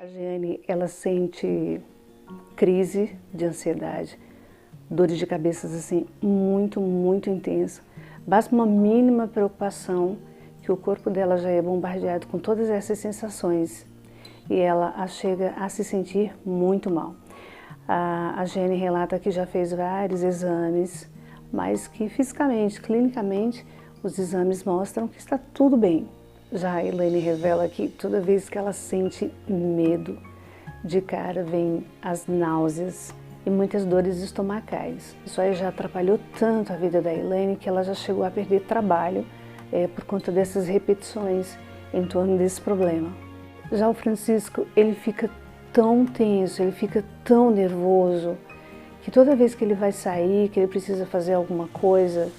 A Jeane, ela sente crise de ansiedade, dores de cabeça assim muito intensa. Basta uma mínima preocupação que o corpo dela já é bombardeado com todas essas sensações e ela chega a se sentir muito mal. A Jeane relata que já fez vários exames, mas que fisicamente, clinicamente, os exames mostram que está tudo bem. Já a Elaine revela que toda vez que ela sente medo, de cara vem as náuseas e muitas dores estomacais. Isso aí já atrapalhou tanto a vida da Elaine que ela já chegou a perder trabalho por conta dessas repetições em torno desse problema. Já o Francisco, ele fica tão tenso, ele fica tão nervoso, que toda vez que ele vai sair, que ele precisa fazer alguma coisa,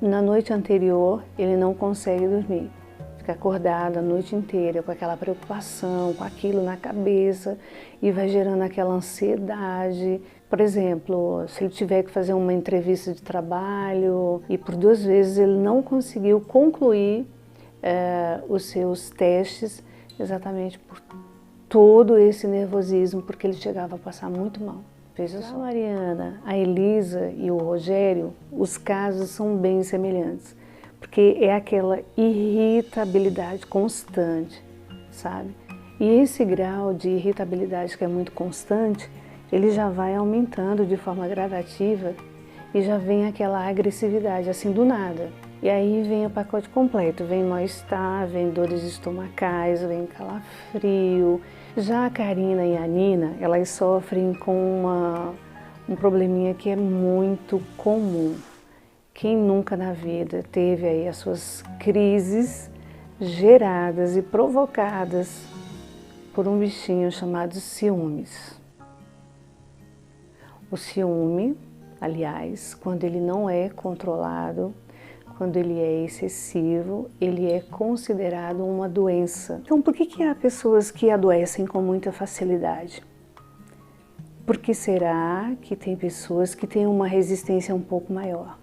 na noite anterior ele não consegue dormir. Fica acordado a noite inteira com aquela preocupação, com aquilo na cabeça e vai gerando aquela ansiedade. Por exemplo, se ele tiver que fazer uma entrevista de trabalho e por 2 vezes ele não conseguiu concluir os seus testes exatamente por todo esse nervosismo, porque ele chegava a passar muito mal. Veja só. A Mariana, a Elisa e o Rogério, os casos são bem semelhantes, porque é aquela irritabilidade constante, sabe? E esse grau de irritabilidade que é muito constante, ele já vai aumentando de forma gradativa e já vem aquela agressividade, assim, do nada. E aí vem o pacote completo, vem mal-estar, vem dores estomacais, vem calafrio. Já a Karina e a Nina, elas sofrem com um probleminha que é muito comum. Quem nunca na vida teve aí as suas crises geradas e provocadas por um bichinho chamado ciúmes? O ciúme, aliás, quando ele não é controlado, quando ele é excessivo, ele é considerado uma doença. Então, por que há pessoas que adoecem com muita facilidade? Por que será que tem pessoas que têm uma resistência um pouco maior?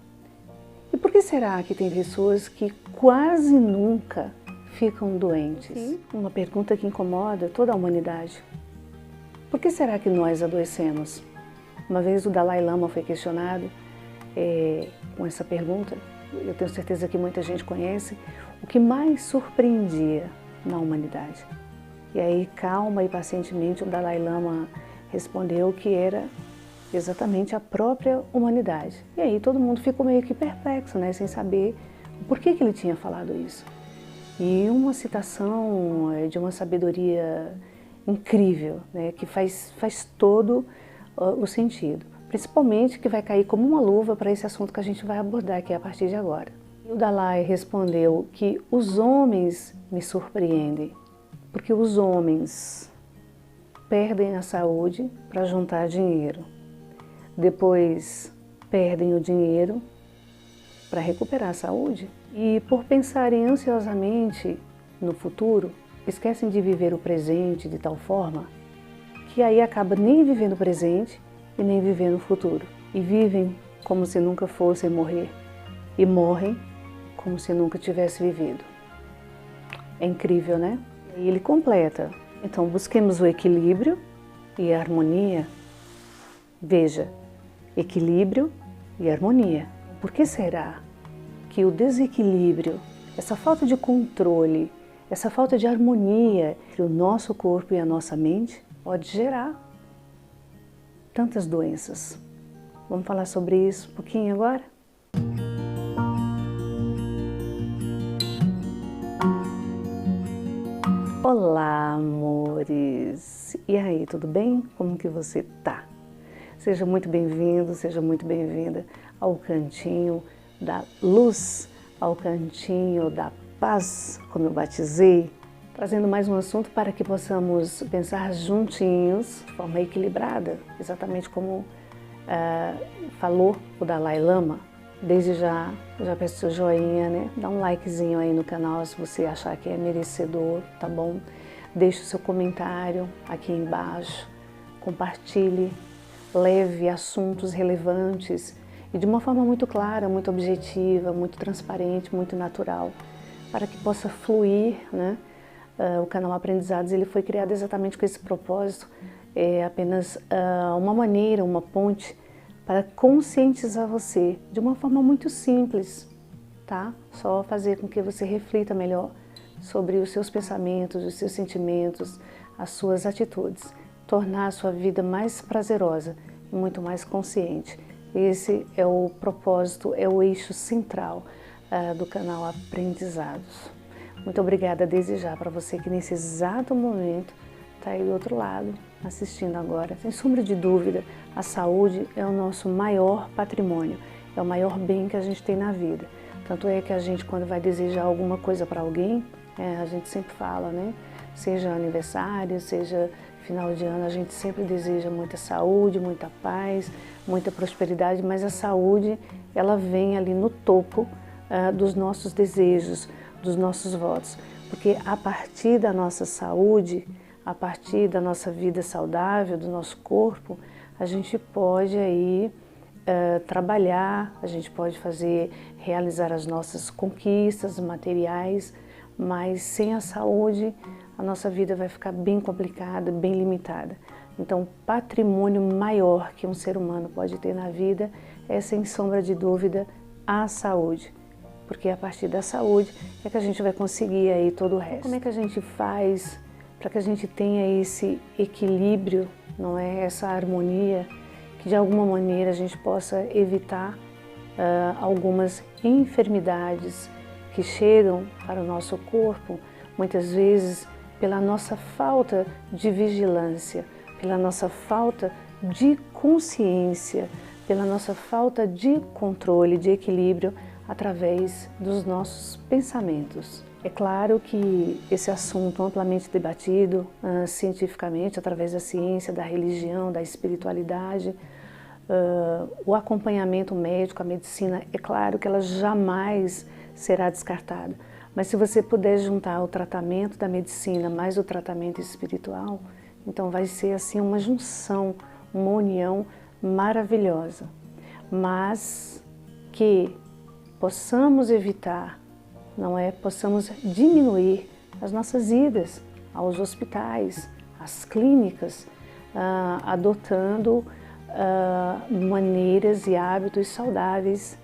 E por que será que tem pessoas que quase nunca ficam doentes? Sim. Uma pergunta que incomoda toda a humanidade. Por que será que nós adoecemos? Uma vez o Dalai Lama foi questionado com essa pergunta, eu tenho certeza que muita gente conhece, o que mais surpreendia na humanidade. E aí, calma e pacientemente, o Dalai Lama respondeu que era exatamente a própria humanidade. E aí todo mundo ficou meio que perplexo, né, sem saber por que ele tinha falado isso. E uma citação de uma sabedoria incrível, né, que faz todo o sentido. Principalmente que vai cair como uma luva para esse assunto que a gente vai abordar aqui a partir de agora. E o Dalai respondeu que os homens me surpreendem, porque os homens perdem a saúde para juntar dinheiro. Depois perdem o dinheiro para recuperar a saúde e por pensarem ansiosamente no futuro, esquecem de viver o presente de tal forma que aí acaba nem vivendo o presente e nem vivendo o futuro. E vivem como se nunca fossem morrer e morrem como se nunca tivesse vivido. É incrível, né? E ele completa, então busquemos o equilíbrio e a harmonia. Veja, equilíbrio e harmonia. Por que será que o desequilíbrio, essa falta de controle, essa falta de harmonia entre o nosso corpo e a nossa mente pode gerar tantas doenças? Vamos falar sobre isso um pouquinho agora? Olá, amores! E aí, tudo bem? Como que você tá? Seja muito bem-vindo, seja muito bem-vinda ao Cantinho da Luz, ao Cantinho da Paz, como eu batizei, trazendo mais um assunto para que possamos pensar juntinhos, de forma equilibrada, exatamente como falou o Dalai Lama. Desde já peço seu joinha, né? Dá um likezinho aí no canal se você achar que é merecedor, tá bom? Deixe o seu comentário aqui embaixo, compartilhe, leve assuntos relevantes e de uma forma muito clara, muito objetiva, muito transparente, muito natural, para que possa fluir, né, O canal Aprendizados ele foi criado exatamente com esse propósito, é apenas uma maneira, uma ponte para conscientizar você de uma forma muito simples, tá? Só fazer com que você reflita melhor sobre os seus pensamentos, os seus sentimentos, as suas atitudes, tornar a sua vida mais prazerosa e muito mais consciente. Esse é o propósito, é o eixo central do canal Aprendizados. Muito obrigada desde já para você que nesse exato momento está aí do outro lado, assistindo agora. Sem sombra de dúvida, a saúde é o nosso maior patrimônio, é o maior bem que a gente tem na vida. Tanto é que a gente, quando vai desejar alguma coisa para alguém, a gente sempre fala, né? Seja aniversário, seja final de ano, a gente sempre deseja muita saúde, muita paz, muita prosperidade, mas a saúde, ela vem ali no topo dos nossos desejos, dos nossos votos, porque a partir da nossa saúde, a partir da nossa vida saudável, do nosso corpo, a gente pode aí trabalhar, a gente pode realizar as nossas conquistas materiais, mas sem a saúde a nossa vida vai ficar bem complicada, bem limitada. Então, o patrimônio maior que um ser humano pode ter na vida é, sem sombra de dúvida, a saúde. Porque a partir da saúde é que a gente vai conseguir aí todo o resto. Como é que a gente faz para que a gente tenha esse equilíbrio, não é? Essa harmonia, que de alguma maneira a gente possa evitar algumas enfermidades que chegam para o nosso corpo, muitas vezes pela nossa falta de vigilância, pela nossa falta de consciência, pela nossa falta de controle, de equilíbrio através dos nossos pensamentos. É claro que esse assunto amplamente debatido cientificamente, através da ciência, da religião, da espiritualidade, o acompanhamento médico, a medicina, é claro que ela jamais será descartada. Mas se você puder juntar o tratamento da medicina mais o tratamento espiritual, então vai ser assim uma junção, uma união maravilhosa. Mas que possamos evitar, não é? Possamos diminuir as nossas idas aos hospitais, às clínicas, adotando maneiras e hábitos saudáveis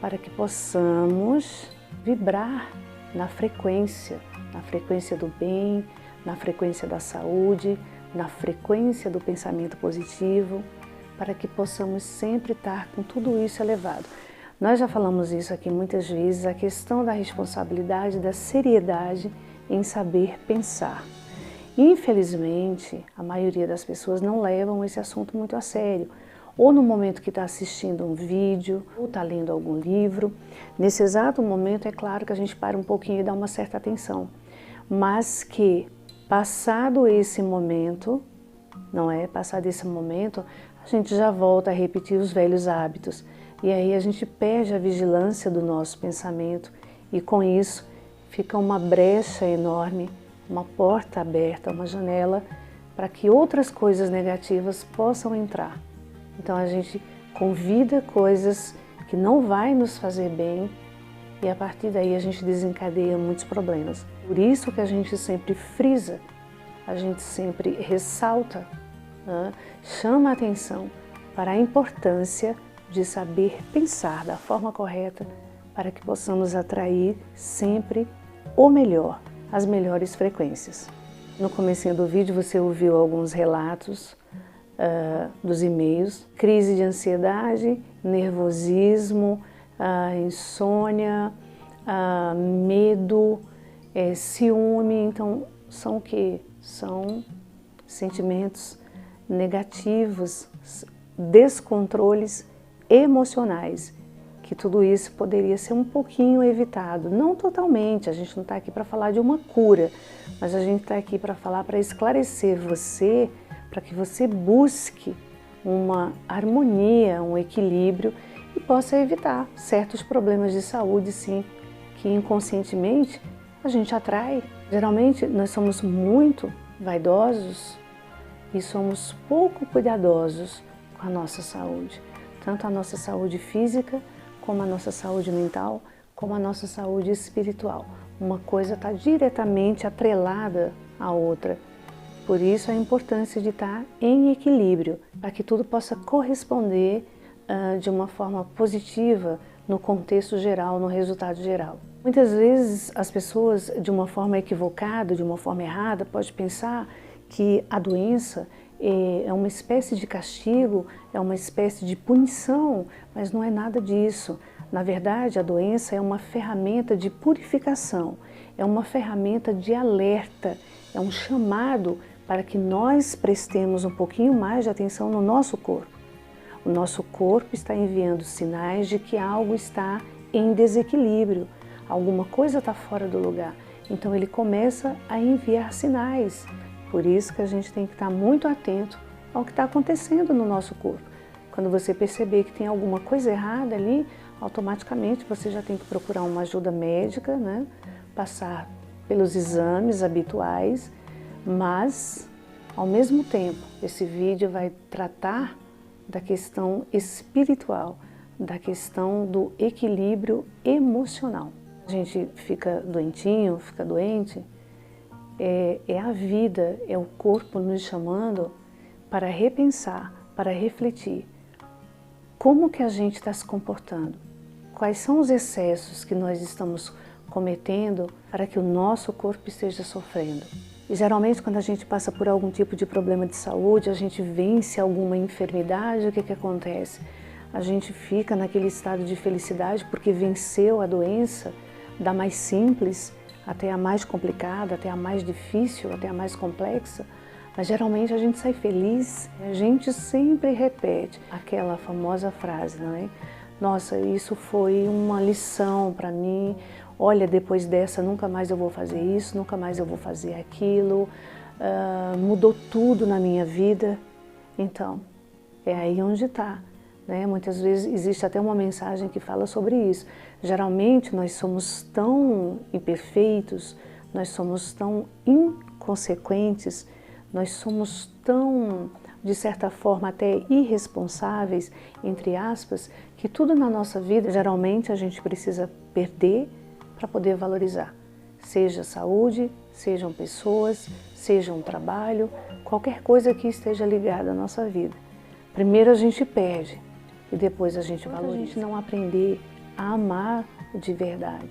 para que possamos vibrar na frequência do bem, na frequência da saúde, na frequência do pensamento positivo, para que possamos sempre estar com tudo isso elevado. Nós já falamos isso aqui muitas vezes, a questão da responsabilidade, da seriedade em saber pensar. Infelizmente, a maioria das pessoas não levam esse assunto muito a sério, ou no momento que está assistindo um vídeo, ou está lendo algum livro. Nesse exato momento, é claro que a gente para um pouquinho e dá uma certa atenção, mas que, passado esse momento, não é? Passado esse momento, a gente já volta a repetir os velhos hábitos, e aí a gente perde a vigilância do nosso pensamento, e com isso fica uma brecha enorme, uma porta aberta, uma janela, para que outras coisas negativas possam entrar. Então a gente convida coisas que não vai nos fazer bem e a partir daí a gente desencadeia muitos problemas. Por isso que a gente sempre frisa, a gente sempre ressalta, né? Chama a atenção para a importância de saber pensar da forma correta para que possamos atrair sempre o melhor, as melhores frequências. No comecinho do vídeo você ouviu alguns relatos dos e-mails, crise de ansiedade, nervosismo, insônia, medo, ciúme. Então são o quê? São sentimentos negativos, descontroles emocionais, que tudo isso poderia ser um pouquinho evitado, não totalmente. A gente não está aqui para falar de uma cura, mas a gente está aqui para falar, para esclarecer você, para que você busque uma harmonia, um equilíbrio e possa evitar certos problemas de saúde, sim, que inconscientemente a gente atrai. Geralmente nós somos muito vaidosos e somos pouco cuidadosos com a nossa saúde, tanto a nossa saúde física como a nossa saúde mental, como a nossa saúde espiritual. Uma coisa está diretamente atrelada à outra. Por isso a importância de estar em equilíbrio, para que tudo possa corresponder de uma forma positiva no contexto geral, no resultado geral. Muitas vezes as pessoas, de uma forma equivocada, de uma forma errada, podem pensar que a doença é uma espécie de castigo, é uma espécie de punição, mas não é nada disso. Na verdade, a doença é uma ferramenta de purificação, é uma ferramenta de alerta, é um chamado para que nós prestemos um pouquinho mais de atenção no nosso corpo. O nosso corpo está enviando sinais de que algo está em desequilíbrio, alguma coisa está fora do lugar. Então ele começa a enviar sinais. Por isso que a gente tem que estar muito atento ao que está acontecendo no nosso corpo. Quando você perceber que tem alguma coisa errada ali, automaticamente você já tem que procurar uma ajuda médica, né? Passar pelos exames habituais, mas ao mesmo tempo esse vídeo vai tratar da questão espiritual, da questão do equilíbrio emocional. A gente fica doentinho, fica doente, é a vida, é o corpo nos chamando para repensar, para refletir como que a gente está se comportando, quais são os excessos que nós estamos cometendo para que o nosso corpo esteja sofrendo. E geralmente quando a gente passa por algum tipo de problema de saúde, a gente vence alguma enfermidade, o que acontece? A gente fica naquele estado de felicidade porque venceu a doença, da mais simples até a mais complicada, até a mais difícil, até a mais complexa. Mas geralmente a gente sai feliz, a gente sempre repete aquela famosa frase, não é? Nossa, isso foi uma lição para mim. Olha, depois dessa nunca mais eu vou fazer isso, nunca mais eu vou fazer aquilo, mudou tudo na minha vida. Então, é aí onde está, né? Muitas vezes existe até uma mensagem que fala sobre isso. Geralmente nós somos tão imperfeitos, nós somos tão inconsequentes, nós somos tão, de certa forma, até irresponsáveis, entre aspas, que tudo na nossa vida, geralmente a gente precisa perder para poder valorizar. Seja saúde, sejam pessoas, seja um trabalho, qualquer coisa que esteja ligada à nossa vida. Primeiro a gente perde e depois a gente valoriza. A gente não aprender a amar de verdade.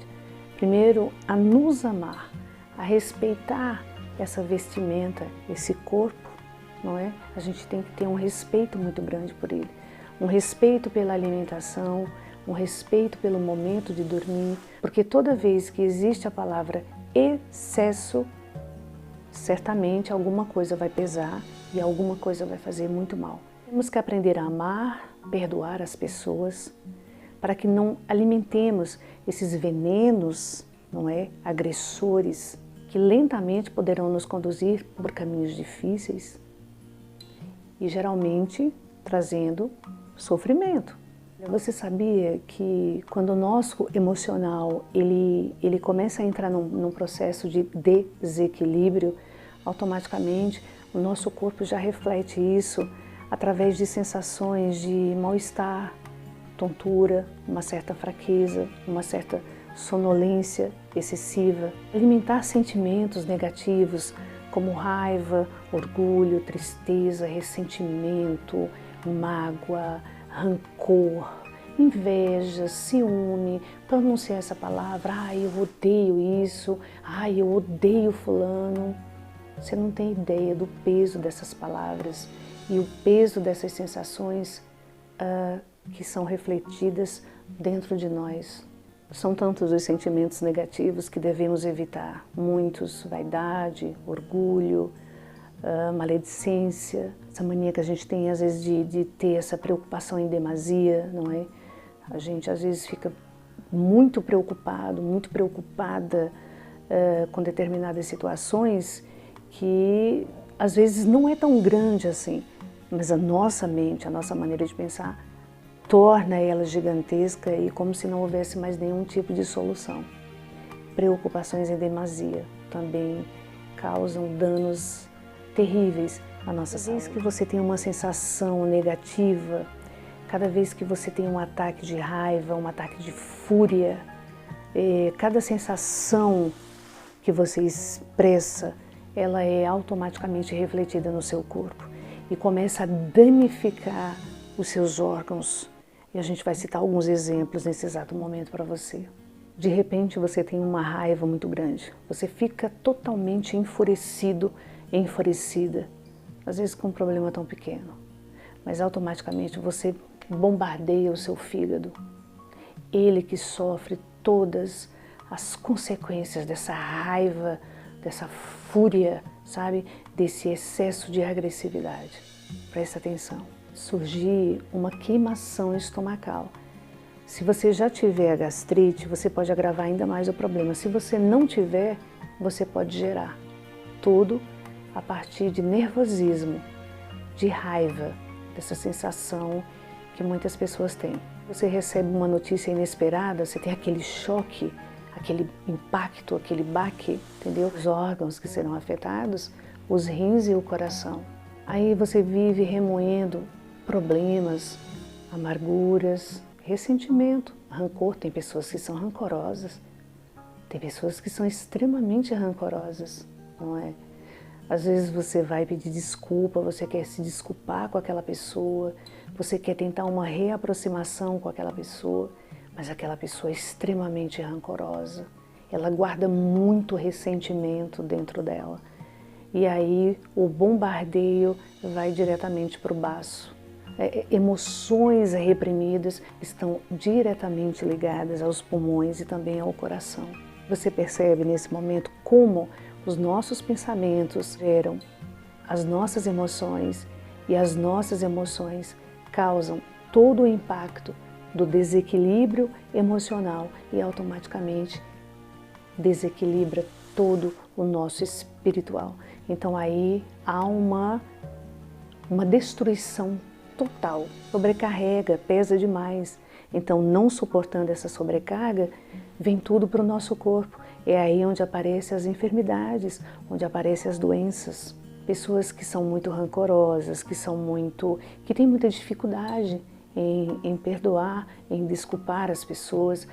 Primeiro a nos amar, a respeitar essa vestimenta, esse corpo, não é? A gente tem que ter um respeito muito grande por ele. Um respeito pela alimentação, um respeito pelo momento de dormir, porque toda vez que existe a palavra excesso, certamente alguma coisa vai pesar e alguma coisa vai fazer muito mal. Temos que aprender a amar, perdoar as pessoas, para que não alimentemos esses venenos, não é, agressores, que lentamente poderão nos conduzir por caminhos difíceis e geralmente trazendo sofrimento. Você sabia que quando o nosso emocional ele começa a entrar num processo de desequilíbrio, automaticamente o nosso corpo já reflete isso através de sensações de mal-estar, tontura, uma certa fraqueza, uma certa sonolência excessiva. Alimentar sentimentos negativos como raiva, orgulho, tristeza, ressentimento, mágoa, rancor, inveja, ciúme, pronunciar essa palavra, ai, eu odeio isso, ai, eu odeio fulano. Você não tem ideia do peso dessas palavras e o peso dessas sensações que são refletidas dentro de nós. São tantos os sentimentos negativos que devemos evitar, muitos: vaidade, orgulho, maledicência, essa mania que a gente tem às vezes de ter essa preocupação em demasia, não é? A gente às vezes fica muito preocupado, muito preocupada com determinadas situações que às vezes não é tão grande assim, mas a nossa mente, a nossa maneira de pensar torna ela gigantesca e como se não houvesse mais nenhum tipo de solução. Preocupações em demasia também causam danos terríveis à nossa saúde. Cada vez que você tem uma sensação negativa, cada vez que você tem um ataque de raiva, um ataque de fúria, Cada sensação que você expressa, ela é automaticamente refletida no seu corpo e começa a danificar os seus órgãos. E a gente vai citar alguns exemplos nesse exato momento para você. De repente você tem uma raiva muito grande, você fica totalmente enfurecido, enfurecida, às vezes com um problema tão pequeno, mas automaticamente você bombardeia o seu fígado. Ele que sofre todas as consequências dessa raiva, dessa fúria, sabe? Desse excesso de agressividade. Presta atenção. Surgir uma queimação estomacal. Se você já tiver a gastrite, você pode agravar ainda mais o problema. Se você não tiver, você pode gerar. Tudo a partir de nervosismo, de raiva, dessa sensação que muitas pessoas têm. Você recebe uma notícia inesperada, você tem aquele choque, aquele impacto, aquele baque, entendeu? Os órgãos que serão afetados, os rins e o coração. Aí você vive remoendo problemas, amarguras, ressentimento, rancor. Tem pessoas que são rancorosas, tem pessoas que são extremamente rancorosas, não é? Às vezes você vai pedir desculpa, você quer se desculpar com aquela pessoa, você quer tentar uma reaproximação com aquela pessoa, mas aquela pessoa é extremamente rancorosa, ela guarda muito ressentimento dentro dela. E aí o bombardeio vai diretamente para o baço. Emoções reprimidas estão diretamente ligadas aos pulmões e também ao coração. Você percebe nesse momento como os nossos pensamentos geram as nossas emoções e as nossas emoções causam todo o impacto do desequilíbrio emocional e automaticamente desequilibra todo o nosso espiritual. Então aí há uma destruição total, sobrecarrega, pesa demais. Então, não suportando essa sobrecarga, vem tudo para o nosso corpo. É aí onde aparecem as enfermidades, onde aparecem as doenças. Pessoas que são muito rancorosas, que têm muita dificuldade em perdoar, em desculpar as pessoas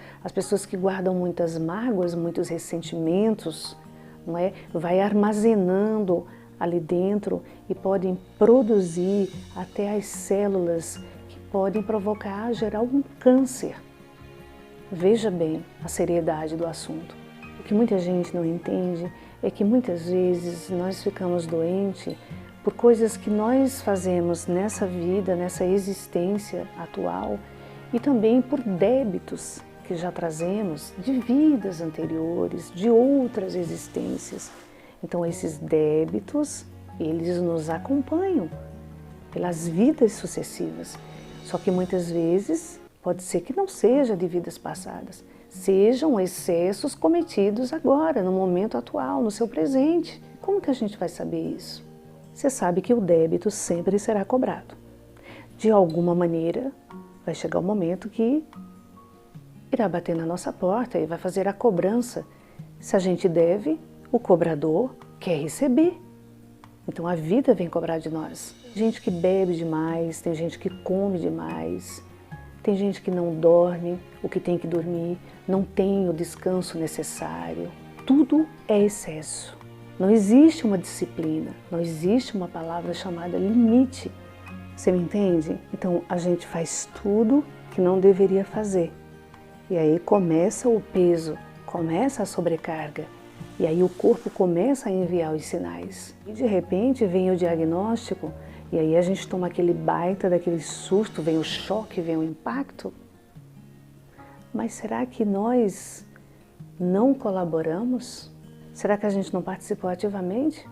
que guardam muitas mágoas, muitos ressentimentos, não é? Vai armazenando ali dentro e podem produzir até as células que podem provocar, gerar um câncer. Veja bem a seriedade do assunto. O que muita gente não entende é que muitas vezes nós ficamos doentes por coisas que nós fazemos nessa vida, nessa existência atual e também por débitos que já trazemos de vidas anteriores, de outras existências. Então esses débitos, eles nos acompanham pelas vidas sucessivas. Só que muitas vezes pode ser que não seja de vidas passadas, sejam excessos cometidos agora, no momento atual, no seu presente. Como que a gente vai saber isso? Você sabe que o débito sempre será cobrado. De alguma maneira, vai chegar o momento que irá bater na nossa porta e vai fazer a cobrança. Se a gente deve, o cobrador quer receber. Então a vida vem cobrar de nós. Tem gente que bebe demais, tem gente que come demais, tem gente que não dorme o que tem que dormir, não tem o descanso necessário. Tudo é excesso. Não existe uma disciplina, não existe uma palavra chamada limite. Você me entende? Então a gente faz tudo que não deveria fazer. E aí começa o peso, começa a sobrecarga. E aí o corpo começa a enviar os sinais. E de repente vem o diagnóstico, e aí a gente toma aquele baita daquele susto, vem o choque, vem o impacto. Mas será que nós não colaboramos? Será que a gente não participou ativamente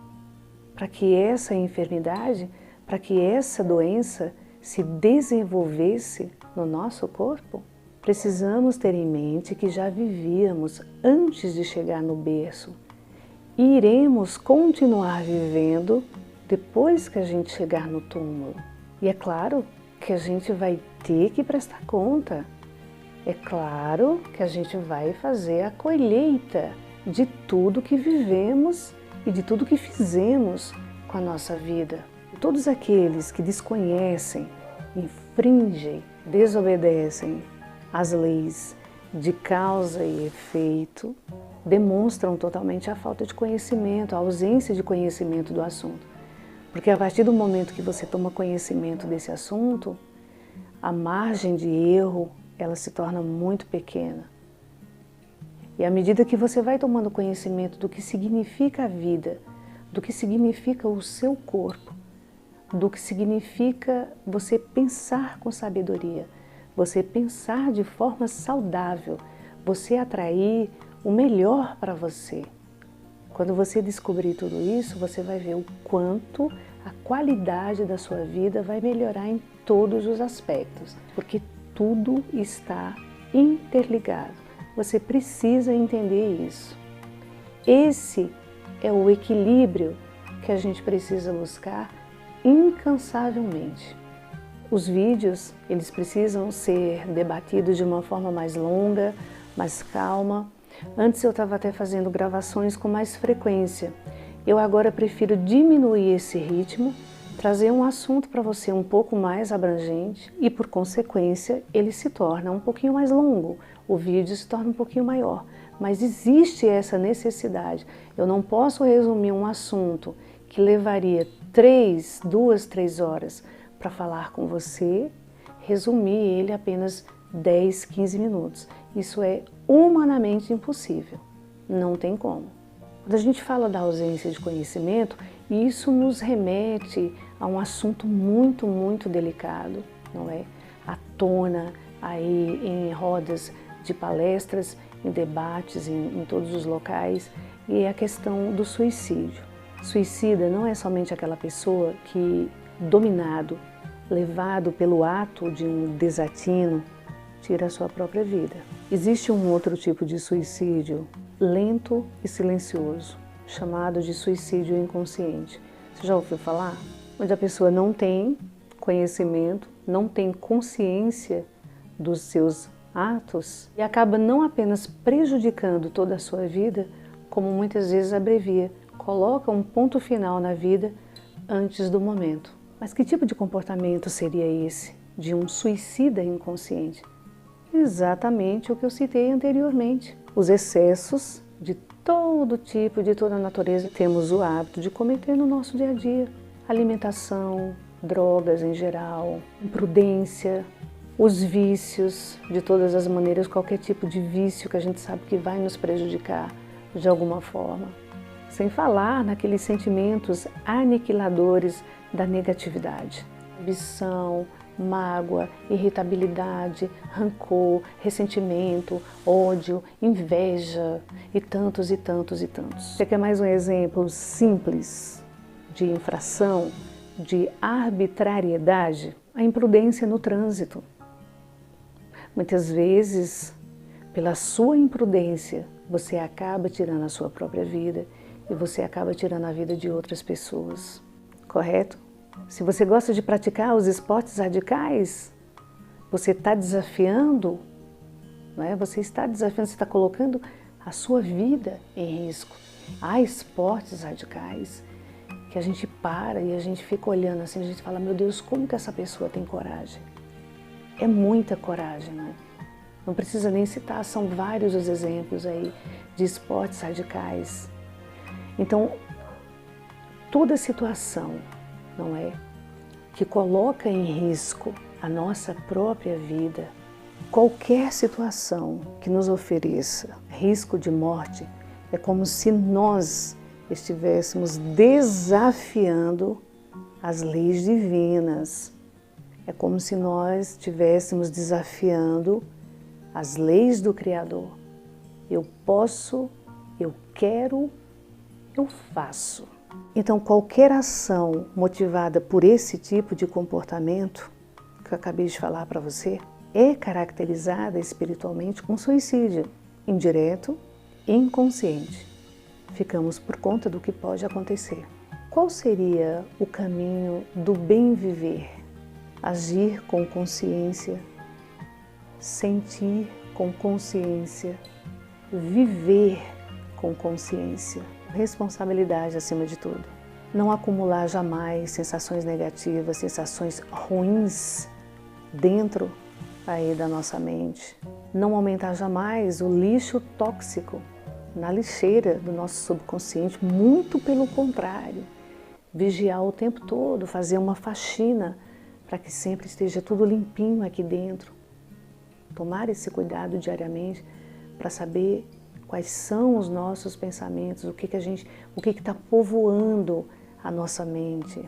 para que essa enfermidade, para que essa doença se desenvolvesse no nosso corpo? Precisamos ter em mente que já vivíamos antes de chegar no berço e iremos continuar vivendo depois que a gente chegar no túmulo. E é claro que a gente vai ter que prestar conta. É claro que a gente vai fazer a colheita de tudo que vivemos e de tudo que fizemos com a nossa vida. E todos aqueles que desconhecem, infringem, desobedecem as leis de causa e efeito demonstram totalmente a falta de conhecimento, a ausência de conhecimento do assunto. Porque a partir do momento que você toma conhecimento desse assunto, a margem de erro, ela se torna muito pequena. E à medida que você vai tomando conhecimento do que significa a vida, do que significa o seu corpo, do que significa você pensar com sabedoria, você pensar de forma saudável, você atrair o melhor para você. Quando você descobrir tudo isso, você vai ver o quanto a qualidade da sua vida vai melhorar em todos os aspectos, porque tudo está interligado. Você precisa entender isso. Esse é o equilíbrio que a gente precisa buscar incansavelmente. Os vídeos, eles precisam ser debatidos de uma forma mais longa, mais calma. Antes eu estava até fazendo gravações com mais frequência. Eu agora prefiro diminuir esse ritmo, trazer um assunto para você um pouco mais abrangente e, por consequência, ele se torna um pouquinho mais longo, o vídeo se torna um pouquinho maior. Mas existe essa necessidade. Eu não posso resumir um assunto que levaria 2, 3 horas para falar com você, resumir ele apenas 10, 15 minutos. Isso é humanamente impossível, não tem como. Quando a gente fala da ausência de conhecimento, isso nos remete a um assunto muito, muito delicado, não é? À tona aí em rodas de palestras, em debates, em todos os locais, e é a questão do suicídio. Suicida não é somente aquela pessoa que, dominado, levado pelo ato de um desatino, tira a sua própria vida. Existe um outro tipo de suicídio lento e silencioso, chamado de suicídio inconsciente. Você já ouviu falar? Onde a pessoa não tem conhecimento, não tem consciência dos seus atos e acaba não apenas prejudicando toda a sua vida, como muitas vezes abrevia, coloca um ponto final na vida antes do momento. Mas que tipo de comportamento seria esse de um suicida inconsciente? Exatamente o que eu citei anteriormente. Os excessos de todo tipo, de toda natureza, temos o hábito de cometer no nosso dia a dia. Alimentação, drogas em geral, imprudência, os vícios de todas as maneiras, qualquer tipo de vício que a gente sabe que vai nos prejudicar de alguma forma. Sem falar naqueles sentimentos aniquiladores da negatividade. Ambição, mágoa, irritabilidade, rancor, ressentimento, ódio, inveja e tantos e tantos e tantos. Você quer mais um exemplo simples de infração, de arbitrariedade? A imprudência no trânsito. Muitas vezes, pela sua imprudência, você acaba tirando a sua própria vida e você acaba tirando a vida de outras pessoas. Correto? Se você gosta de praticar os esportes radicais, você está desafiando, não é? Você está desafiando, você está colocando a sua vida em risco. Há esportes radicais que a gente para e a gente fica olhando assim, a gente fala, meu Deus, como que essa pessoa tem coragem? É muita coragem, né? Não precisa nem citar, são vários os exemplos aí de esportes radicais. Então, toda situação, não é, que coloca em risco a nossa própria vida, qualquer situação que nos ofereça risco de morte, é como se nós estivéssemos desafiando as leis divinas. É como se nós estivéssemos desafiando as leis do Criador. Eu posso, eu quero, eu faço. Então, qualquer ação motivada por esse tipo de comportamento que eu acabei de falar para você é caracterizada espiritualmente com suicídio indireto e inconsciente. Ficamos por conta do que pode acontecer. Qual seria o caminho do bem viver? Agir com consciência, sentir com consciência, viver com consciência. Responsabilidade acima de tudo. Não acumular jamais sensações negativas, sensações ruins dentro aí da nossa mente. Não aumentar jamais o lixo tóxico na lixeira do nosso subconsciente, muito pelo contrário. Vigiar o tempo todo, fazer uma faxina para que sempre esteja tudo limpinho aqui dentro. Tomar esse cuidado diariamente para saber quais são os nossos pensamentos, o que está povoando a nossa mente.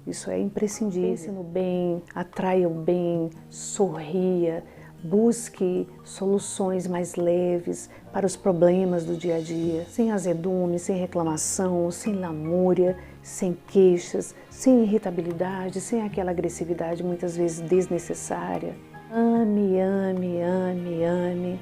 Isso é imprescindível. Pense no bem, atraia o bem, sorria, busque soluções mais leves para os problemas do dia a dia, sem azedume, sem reclamação, sem lamúria, sem queixas, sem irritabilidade, sem aquela agressividade muitas vezes desnecessária. Ame, ame, ame, ame.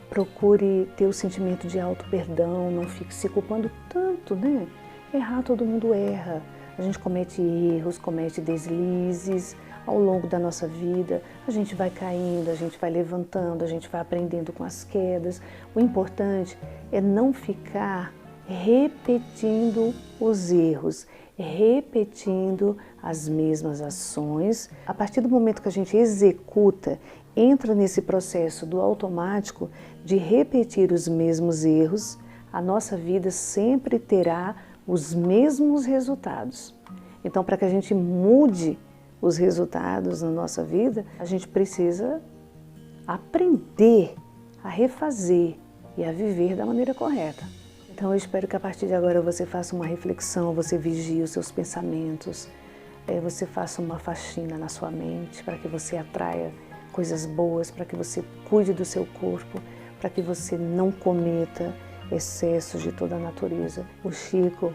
Procure ter o sentimento de auto-perdão, não fique se culpando tanto, né? Errar, todo mundo erra. A gente comete erros, comete deslizes ao longo da nossa vida. A gente vai caindo, a gente vai levantando, a gente vai aprendendo com as quedas. O importante é não ficar repetindo os erros, repetindo as mesmas ações. A partir do momento que a gente executa, entra nesse processo do automático de repetir os mesmos erros, a nossa vida sempre terá os mesmos resultados. Então, para que a gente mude os resultados na nossa vida, a gente precisa aprender a refazer e a viver da maneira correta. Então, eu espero que a partir de agora você faça uma reflexão, você vigie os seus pensamentos, você faça uma faxina na sua mente para que você atraia coisas boas, para que você cuide do seu corpo, para que você não cometa excessos de toda a natureza. O Chico,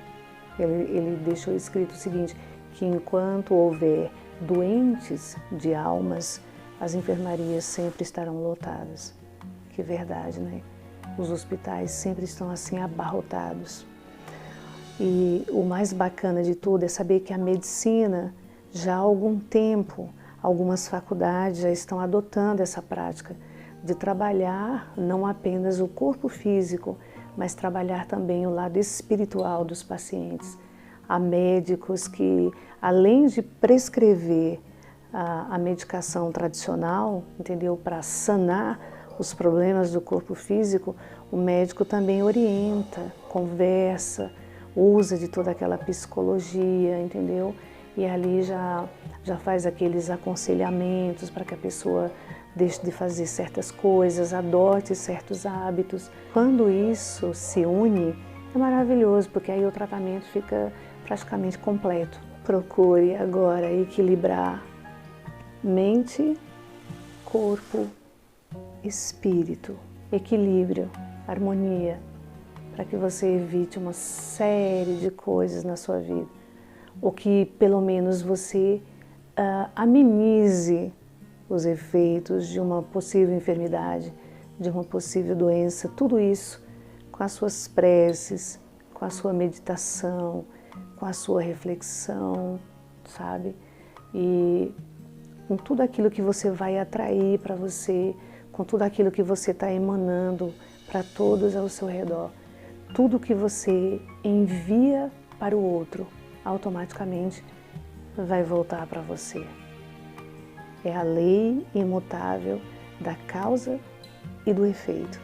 ele deixou escrito o seguinte, que enquanto houver doentes de almas, as enfermarias sempre estarão lotadas. Que verdade, né? Os hospitais sempre estão assim abarrotados. E o mais bacana de tudo é saber que a medicina, já há algum tempo, algumas faculdades já estão adotando essa prática de trabalhar não apenas o corpo físico, mas trabalhar também o lado espiritual dos pacientes. Há médicos que, além de prescrever a medicação tradicional, entendeu, para sanar os problemas do corpo físico, o médico também orienta, conversa, usa de toda aquela psicologia, entendeu? E ali já faz aqueles aconselhamentos para que a pessoa deixe de fazer certas coisas, adote certos hábitos. Quando isso se une, é maravilhoso, porque aí o tratamento fica praticamente completo. Procure agora equilibrar mente, corpo, espírito, equilíbrio, harmonia, para que você evite uma série de coisas na sua vida, ou que pelo menos você amenize os efeitos de uma possível enfermidade, de uma possível doença, tudo isso com as suas preces, com a sua meditação, com a sua reflexão, sabe? E com tudo aquilo que você vai atrair para você, com tudo aquilo que você está emanando para todos ao seu redor. Tudo que você envia para o outro, automaticamente vai voltar para você. É a lei imutável da causa e do efeito.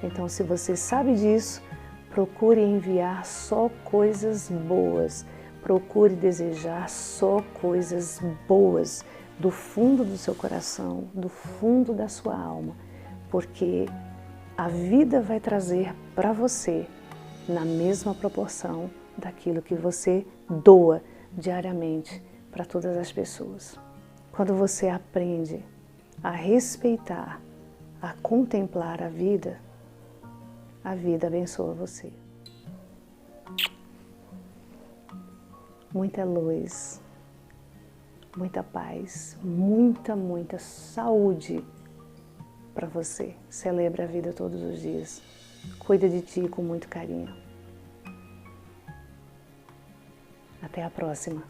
Então, se você sabe disso, procure enviar só coisas boas, procure desejar só coisas boas do fundo do seu coração, do fundo da sua alma, porque a vida vai trazer para você na mesma proporção daquilo que você doa diariamente para todas as pessoas. Quando você aprende a respeitar, a contemplar a vida abençoa você. Muita luz, muita paz, muita saúde para você. Celebra a vida todos os dias. Cuida de ti com muito carinho. Até a próxima.